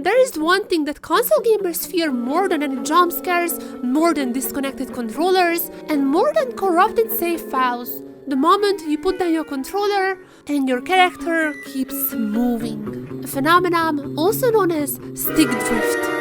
there is one thing that console gamers fear more than any jump scares, more than disconnected controllers, and more than corrupted save files. The moment you put down your controller and your character keeps moving. A phenomenon also known as stick drift.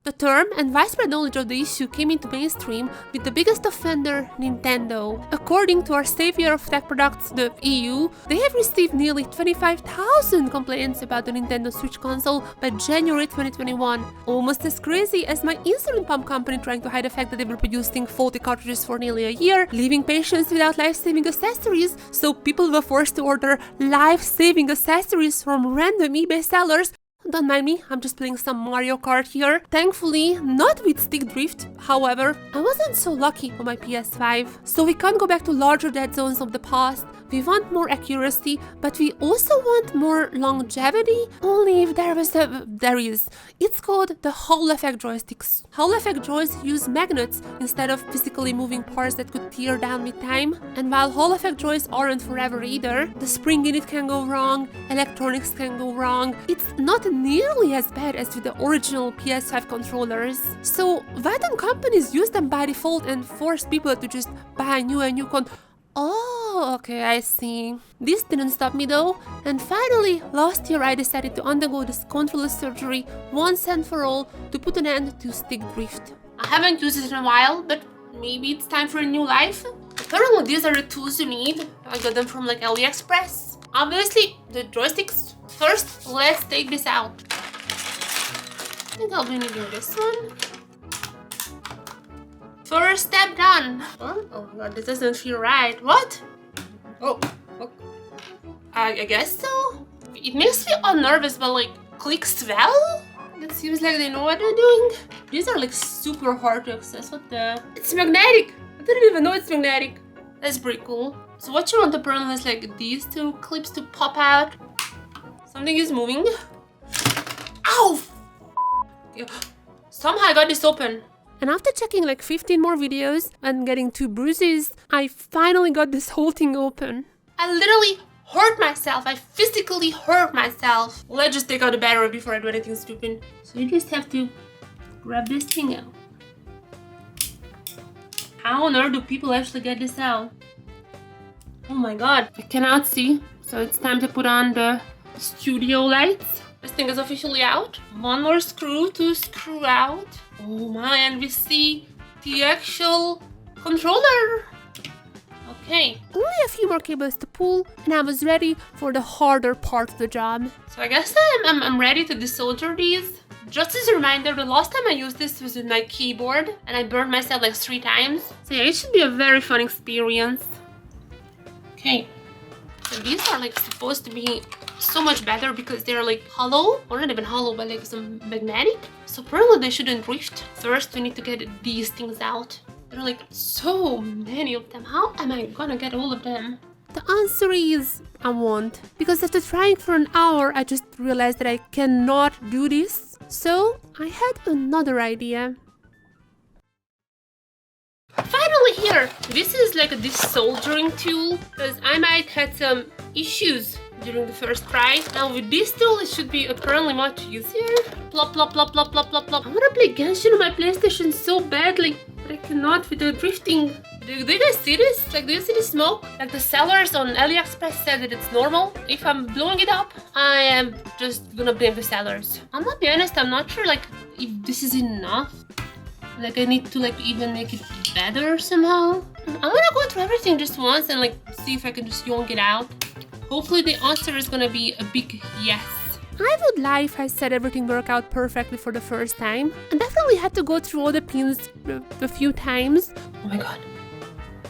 The term and widespread knowledge of the issue came into mainstream with the biggest offender, Nintendo. According to our savior of tech products, the EU, they have received nearly 25,000 complaints about the Nintendo Switch console by January 2021. Almost as crazy as my insulin pump company trying to hide the fact that they were producing faulty cartridges for nearly a year, leaving patients without life-saving accessories, so people were forced to order life-saving accessories from random eBay sellers. Don't mind me, I'm just playing some Mario Kart here. Thankfully, not with stick drift. However, I wasn't so lucky on my PS5. So we can't go back to larger dead zones of the past. We want more accuracy, but we also want more longevity. Only if there is. It's called the Hall effect joysticks. Hall effect joys use magnets instead of physically moving parts that could tear down with time. And while Hall effect joys aren't forever either, the spring in it can go wrong, electronics can go wrong. It's not nearly as bad as with the original PS5 controllers. So why don't companies use them by default and force people to just buy a new Oh, okay, I see. This didn't stop me though, and finally, last year I decided to undergo this controller surgery once and for all to put an end to stick drift. I haven't used it in a while, but maybe it's time for a new life? Apparently these are the tools you need. I got them from like AliExpress. Obviously, the joysticks. First, let's take this out. I think I'll be needing this one. First step done. Oh my god, this doesn't feel right. What? Oh. I guess so? It makes me all nervous, but like, clicks well? It seems like they know what they're doing. These are like super hard to access. What the? It's magnetic! I didn't even know it's magnetic. That's pretty cool. So what you want apparently is like these two clips to pop out. Something is moving. Ow! Somehow I got this open. And after checking like 15 more videos and getting 2 bruises, I finally got this whole thing open. I literally hurt myself. I physically hurt myself. Let's just take out the battery before I do anything stupid. So you just have to grab this thing out. How on earth do people actually get this out? Oh my god, I cannot see. So it's time to put on the studio lights. This thing is officially out. One more screw to screw out. Oh my, and we see the actual controller. Okay. Only a few more cables to pull, and I was ready for the harder part of the job. So I guess I'm ready to desolder these. Just as a reminder, the last time I used this was with my keyboard, and I burned myself like 3 times. So yeah, it should be a very fun experience. Okay. So these are like supposed to be so much better because they're like hollow, or not even hollow, but like some magnetic. So probably they shouldn't drift. First we need to get these things out. There are like so many of them. How am I gonna get all of them? The answer is I won't. Because after trying for an hour, I just realized that I cannot do this. So I had another idea. Finally here! This is like a desoldering tool because I might had some issues during the first try. Now with this tool it should be apparently much easier. Plop plop plop plop plop plop plop. I wanna play Genshin on my PlayStation so badly, but I cannot with the drifting. Do you guys see this? Like, do you see the smoke? Like the sellers on AliExpress said that it's normal. If I'm blowing it up, I am just gonna blame the sellers. I'm gonna be honest, I'm not sure like if this is enough. Like I need to like even make it better somehow. I'm gonna go through everything just once and like see if I can just yonk it out. Hopefully the answer is gonna be a big yes. I would lie if I said everything worked out perfectly for the first time. I definitely had to go through all the pins a few times. Oh my god.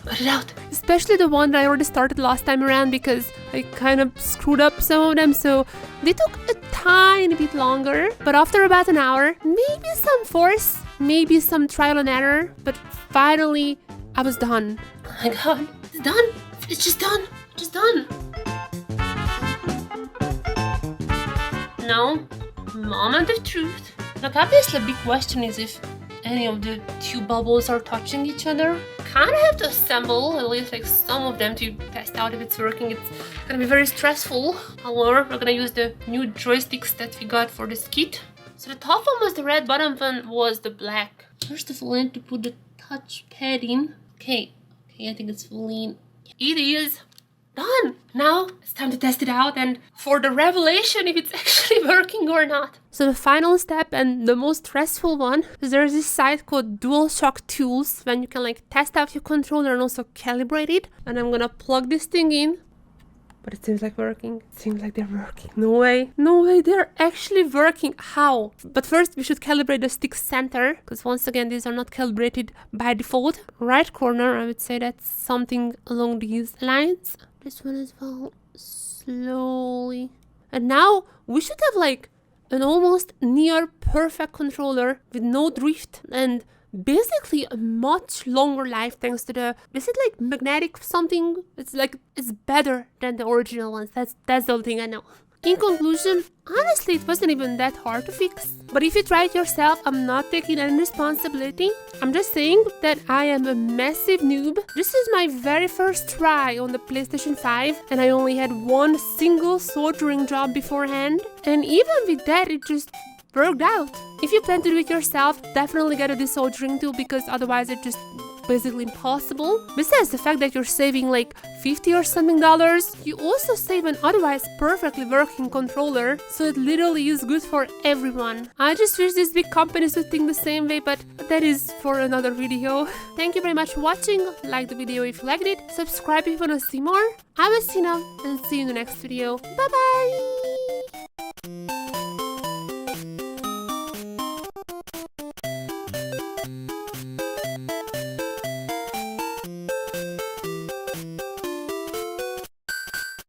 Got it out. Especially the one that I already started last time around because I kind of screwed up some of them, so they took a tiny bit longer. But after about an hour, maybe some force, maybe some trial and error, but finally I was done. Oh my god, it's done. It's just done. Just done. Now, moment of truth. Like obviously the big question is if any of the 2 bubbles are touching each other. kind of have to assemble at least like some of them to test out if it's working. It's gonna be very stressful. However, we're gonna use the new joysticks that we got for this kit. So the top one was the red, bottom one was the black. First of all, I need to put the touchpad in. Okay, I think it's fully in. It is done. Now it's time to test it out and for the revelation if it's actually working or not. So the final step and the most stressful one is there's this site called DualShock Tools when you can like test out your controller and also calibrate it. And I'm gonna plug this thing in. But it seems like working. It seems like they're working. No way. No way, they're actually working. How? But first we should calibrate the stick center, because once again these are not calibrated by default. Right corner, I would say that's something along these lines. This one as well. Slowly. And now we should have like an almost near perfect controller with no drift and basically a much longer life thanks to the, is it like magnetic something? It's like, it's better than the original ones. That's the only thing I know. In conclusion, honestly it wasn't even that hard to fix. But if you try it yourself, I'm not taking any responsibility. I'm just saying that I am a massive noob. This is my very first try on the PlayStation 5 and I only had one single soldering job beforehand. And even with that, it just worked out. If you plan to do it yourself, definitely get a desoldering tool because otherwise it's just basically impossible. Besides the fact that you're saving like $50 or something, you also save an otherwise perfectly working controller, so it literally is good for everyone. I just wish these big companies would think the same way, but that is for another video. Thank you very much for watching. Like the video if you liked it, subscribe if you want to see more. I'm Asina and see you in the next video. Bye bye!